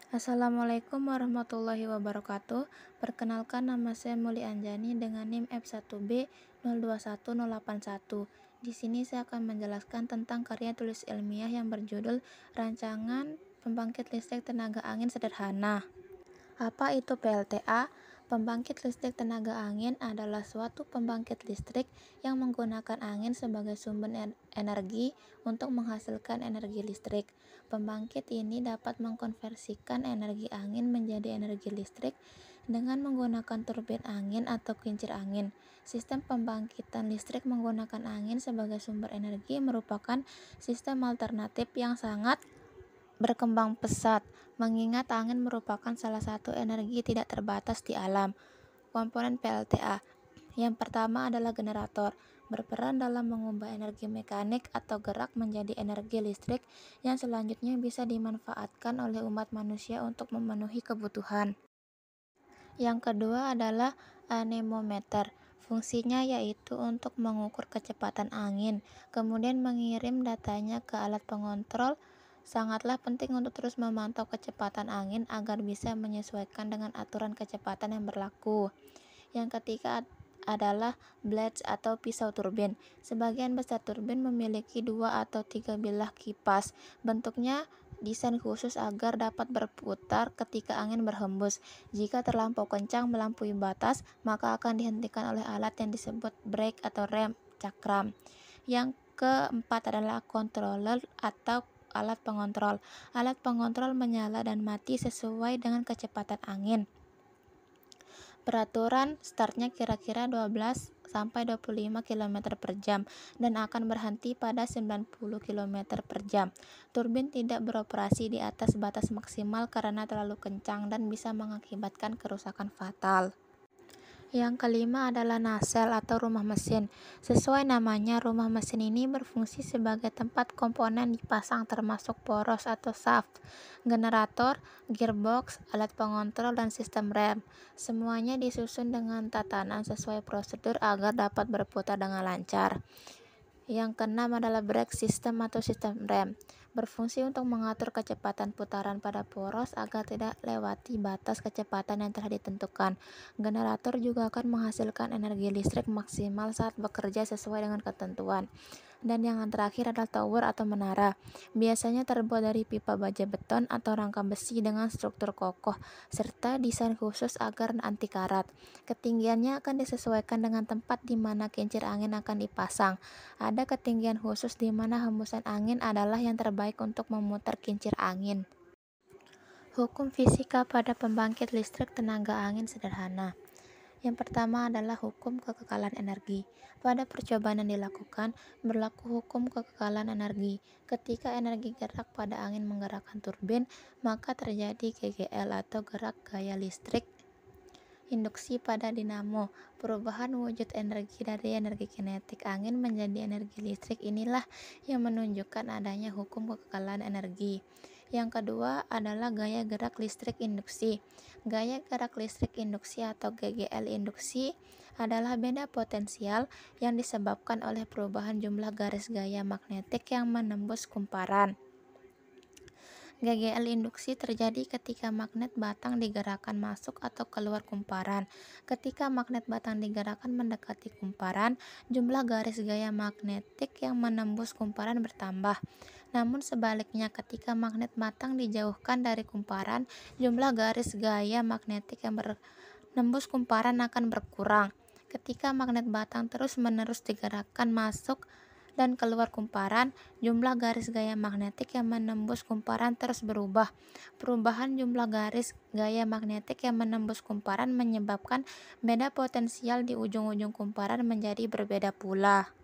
Assalamualaikum warahmatullahi wabarakatuh. Perkenalkan, nama saya Muli Anjani dengan NIM F1B021081. Di sini saya akan menjelaskan tentang karya tulis ilmiah yang berjudul Rancangan Pembangkit Listrik Tenaga Angin Sederhana. Apa itu PLTA? Pembangkit listrik tenaga angin adalah suatu pembangkit listrik yang menggunakan angin sebagai sumber energi untuk menghasilkan energi listrik. Pembangkit ini dapat mengkonversikan energi angin menjadi energi listrik dengan menggunakan turbin angin atau kincir angin. Sistem pembangkitan listrik menggunakan angin sebagai sumber energi merupakan sistem alternatif yang sangat berkembang pesat, mengingat angin merupakan salah satu energi tidak terbatas di alam. Komponen PLTA. Yang pertama adalah generator, berperan dalam mengubah energi mekanik atau gerak menjadi energi listrik yang selanjutnya bisa dimanfaatkan oleh umat manusia untuk memenuhi kebutuhan. Yang kedua adalah anemometer. Fungsinya yaitu untuk mengukur kecepatan angin, kemudian mengirim datanya ke alat pengontrol. Sangatlah penting untuk terus memantau kecepatan angin agar bisa menyesuaikan dengan aturan kecepatan yang berlaku. Yang ketiga adalah blades atau pisau turbin. Sebagian besar turbin memiliki 2 atau 3 bilah kipas. Bentuknya desain khusus agar dapat berputar ketika angin berhembus. Jika terlampau kencang melampaui batas, maka akan dihentikan oleh alat yang disebut brake atau rem cakram. Yang keempat adalah controller atau alat pengontrol. Alat pengontrol menyala dan mati sesuai dengan kecepatan angin. Peraturan startnya kira-kira 12 sampai 25 km per jam dan akan berhenti pada 90 km per jam. Turbin tidak beroperasi di atas batas maksimal karena terlalu kencang dan bisa mengakibatkan kerusakan fatal. Yang kelima adalah nasel atau rumah mesin. Sesuai namanya, rumah mesin ini berfungsi sebagai tempat komponen dipasang termasuk poros atau shaft, generator, gearbox, alat pengontrol, dan sistem rem. Semuanya disusun dengan tatanan sesuai prosedur agar dapat berputar dengan lancar. Yang keenam adalah brake system atau sistem rem, berfungsi untuk mengatur kecepatan putaran pada poros agar tidak lewati batas kecepatan yang telah ditentukan. Generator juga akan menghasilkan energi listrik maksimal saat bekerja sesuai dengan ketentuan. Dan yang terakhir adalah tower atau menara. Biasanya terbuat dari pipa baja beton atau rangka besi dengan struktur kokoh serta desain khusus agar anti karat. Ketinggiannya akan disesuaikan dengan tempat di mana kincir angin akan dipasang. Ada ketinggian khusus di mana hembusan angin adalah yang terbaik untuk memutar kincir angin. Hukum fisika pada pembangkit listrik tenaga angin sederhana. Yang pertama adalah hukum kekekalan energi. Pada percobaan yang dilakukan, berlaku hukum kekekalan energi. Ketika energi gerak pada angin menggerakkan turbin, maka terjadi GGL atau gerak gaya listrik induksi pada dinamo. Perubahan wujud energi dari energi kinetik angin menjadi energi listrik inilah yang menunjukkan adanya hukum kekekalan energi. Yang kedua adalah gaya gerak listrik induksi. Gaya gerak listrik induksi atau GGL induksi adalah beda potensial yang disebabkan oleh perubahan jumlah garis gaya magnetik yang menembus kumparan. GGL induksi terjadi ketika magnet batang digerakkan masuk atau keluar kumparan. Ketika magnet batang digerakkan mendekati kumparan, jumlah garis gaya magnetik yang menembus kumparan bertambah. Namun sebaliknya, ketika magnet batang dijauhkan dari kumparan, jumlah garis gaya magnetik yang menembus kumparan akan berkurang. Ketika magnet batang terus-menerus digerakkan masuk dan keluar kumparan, jumlah garis gaya magnetik yang menembus kumparan terus berubah. Perubahan jumlah garis gaya magnetik yang menembus kumparan menyebabkan beda potensial di ujung-ujung kumparan menjadi berbeda pula.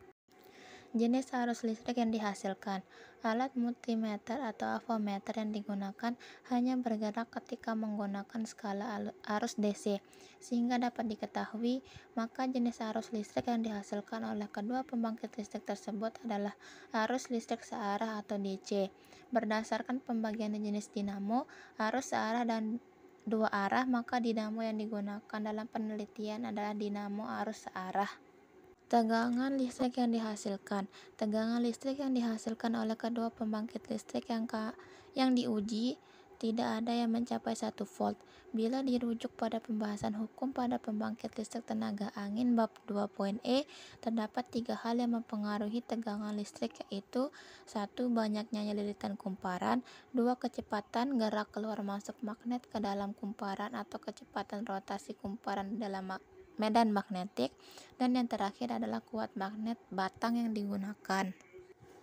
Jenis arus listrik yang dihasilkan. Alat multimeter atau avometer yang digunakan hanya bergerak ketika menggunakan skala arus DC, sehingga dapat diketahui maka jenis arus listrik yang dihasilkan oleh kedua pembangkit listrik tersebut adalah arus listrik searah atau DC. Berdasarkan pembagian jenis dinamo, arus searah dan dua arah, maka dinamo yang digunakan dalam penelitian adalah dinamo arus searah. Tegangan listrik yang dihasilkan. Tegangan listrik yang dihasilkan oleh kedua pembangkit listrik yang diuji tidak ada yang mencapai 1 volt. Bila dirujuk pada pembahasan hukum pada pembangkit listrik tenaga angin bab 2.e, terdapat 3 hal yang mempengaruhi tegangan listrik, yaitu 1. Banyaknya lilitan kumparan, 2. Kecepatan gerak keluar masuk magnet ke dalam kumparan atau kecepatan rotasi kumparan dalam medan magnetik, dan yang terakhir adalah kuat magnet batang yang digunakan.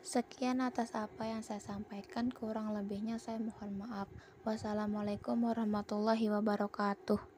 Sekian atas apa yang saya sampaikan, kurang lebihnya saya mohon maaf. Wassalamualaikum warahmatullahi wabarakatuh.